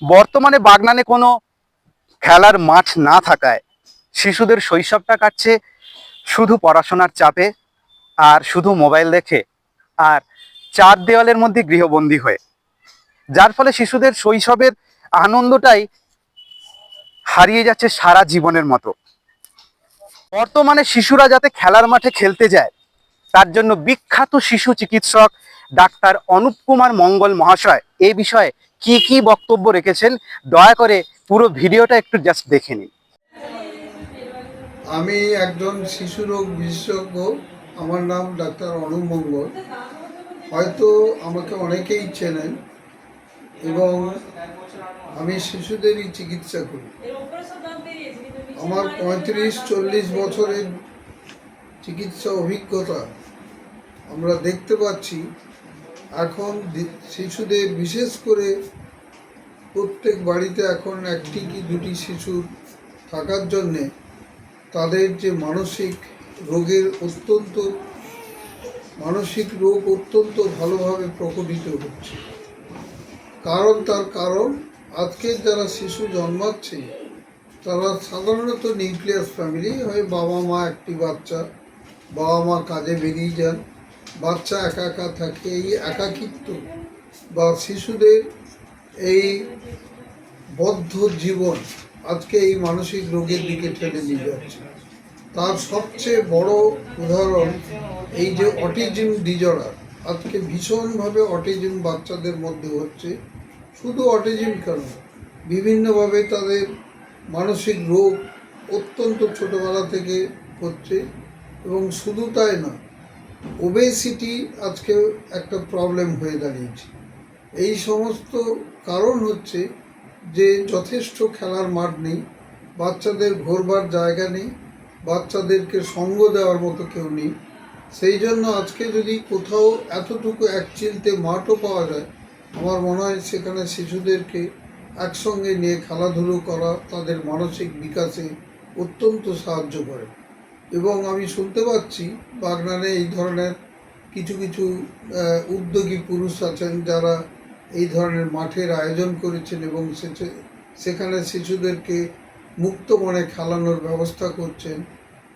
বর্তমানে বাগনানে কোনো খেলার মাঠ না থাকায় শিশুদের শৈশবটা কাটছে শুধু পড়াশোনার চাপে, আর শুধু মোবাইল দেখে, আর চার দেওয়ালের মধ্যে গৃহবন্দী হয়ে, যার ফলে শিশুদের শৈশবের আনন্দটাই হারিয়ে যাচ্ছে সারা জীবনের মতো। বর্তমানে শিশুরা যাতে খেলার মাঠে খেলতে যায়, তার জন্য বিখ্যাত শিশু চিকিৎসক ডাক্তার অনুপ কুমার মঙ্গল মহাশয় এই বিষয়ে কি বক্তব্য রেখেছেন, দয়া করে পুরো ভিডিওটা একটু জাস্ট দেখে নিন। আমি একজন শিশু রোগ বিশেষজ্ঞ। আমার নাম ডাক্তার অনুপ মঙ্গল। হয়তো আমাকে অনেকেই চেনেন এবং আমি শিশুদেরই চিকিৎসা করি। আমার 35-40 বছরের চিকিৎসা অভিজ্ঞতা আমরা দেখতে পাচ্ছি এখন শিশুদের, বিশেষ করে প্রত্যেক বাড়িতে এখন একটি কি দুটি শিশু থাকার জন্যে তাদের যে মানসিক রোগ অত্যন্ত ভালোভাবে প্রকটিত হচ্ছে। তার কারণ আজকের যারা শিশু জন্মাচ্ছে তারা সাধারণত নিউক্লিয়াস ফ্যামিলি হয়, বাবা মা একটি বাচ্চা, বাবা মা কাজে বেরিয়ে যান, বাচ্চা একা একা থাকে। এই একাকিত্ব বা শিশুদের এই বদ্ধ জীবন আজকে এই মানসিক রোগের দিকে ঠেলে নিয়ে যাচ্ছে। তার সবচেয়ে বড় উদাহরণ এই যে অটিজম ডিজঅর্ডার। আজকে ভীষণভাবে অটিজম বাচ্চাদের মধ্যে হচ্ছে। শুধু অটিজম কেন, বিভিন্নভাবে তাদের মানসিক রোগ অত্যন্ত ছোটোবেলা থেকে হচ্ছে। এবং শুধু তাই না, ওবেসিটি আজকে একটা প্রবলেম হয়ে দাঁড়িয়েছে। এই সমস্ত কারণ হচ্ছে যে যথেষ্ট খেলার মাঠ নেই, বাচ্চাদের ঘোরবার জায়গা নেই, বাচ্চাদেরকে সঙ্গ দেওয়ার মতো কেউ নেই। সেই জন্য আজকে যদি কোথাও এতটুকু এক চিলতে মাঠও পাওয়া যায়, আমার মনে হয় সেখানে শিশুদেরকে একসঙ্গে নিয়ে খেলাধুলো করা তাদের মানসিক বিকাশে অত্যন্ত সাহায্য করে। এবং আমি শুনতে পাচ্ছি বাগনানে এই ধরনের কিছু কিছু উদ্যোগী পুরুষ আছেন যারা এই ধরনের মাঠের আয়োজন করেছেন এবং সেখানে শিশুদেরকে মুক্ত মনে খেলানোর ব্যবস্থা করছেন।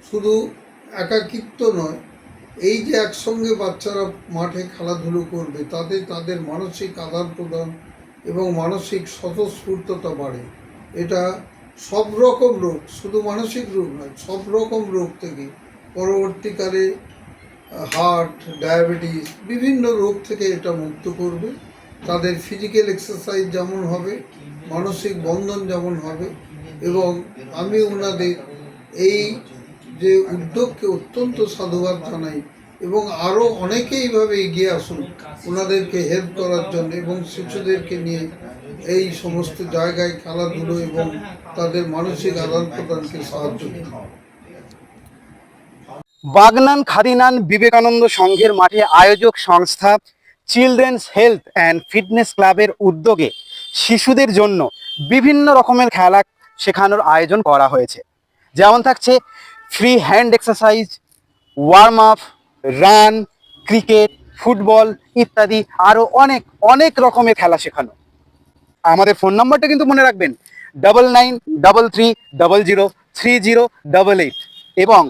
শুধু একাকিত্ব নয়, এই যে একসঙ্গে বাচ্চারা মাঠে খেলাধুলো করবে তাতে তাদের মানসিক আদান প্রদান এবং মানসিক স্বতঃস্ফূর্ততা বাড়ে। এটা সব রকম রোগ, শুধু মানসিক রোগ নয়, সব রকম রোগ থেকে পরবর্তীকালে হার্ট, ডায়াবেটিস, বিভিন্ন রোগ থেকে এটা মুক্ত করবে। তাদের ফিজিক্যাল এক্সারসাইজ যেমন হবে, মানসিক বন্ধন যেমন হবে। এবং আমি ওনাদের এই যে উদ্যোগকে অত্যন্ত সাধুবাদ জানাই এবং আরও অনেকে এইভাবে এগিয়ে আসুন ওনাদেরকে হেল্প করার জন্য এবং শিশুদেরকে নিয়ে এই সমস্ত জায়গায় খেলাধুলো এবং তাদের মানসিক আদান প্রদানকে সাহায্য করুন। বাগনান খাদিনান বিবেকানন্দ সংঘের মাঠে আয়োজক সংস্থা চিলড্রেন্স হেলথ অ্যান্ড ফিটনেস ক্লাবের উদ্যোগে শিশুদের জন্য বিভিন্ন রকমের খেলা শেখানোর আয়োজন করা হয়েছে। যেমন থাকছে free hand exercise, warm up, run, cricket, football ইত্যাদি আরও অনেক অনেক রকমের খেলা শেখানো। আমাদের ফোন নম্বরটা কিন্তু মনে রাখবেন, 9933003088 এবং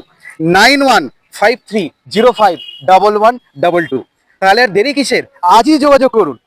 9153051122। তাহলে আর দেরি কিসের, আজই যোগাযোগ করুন।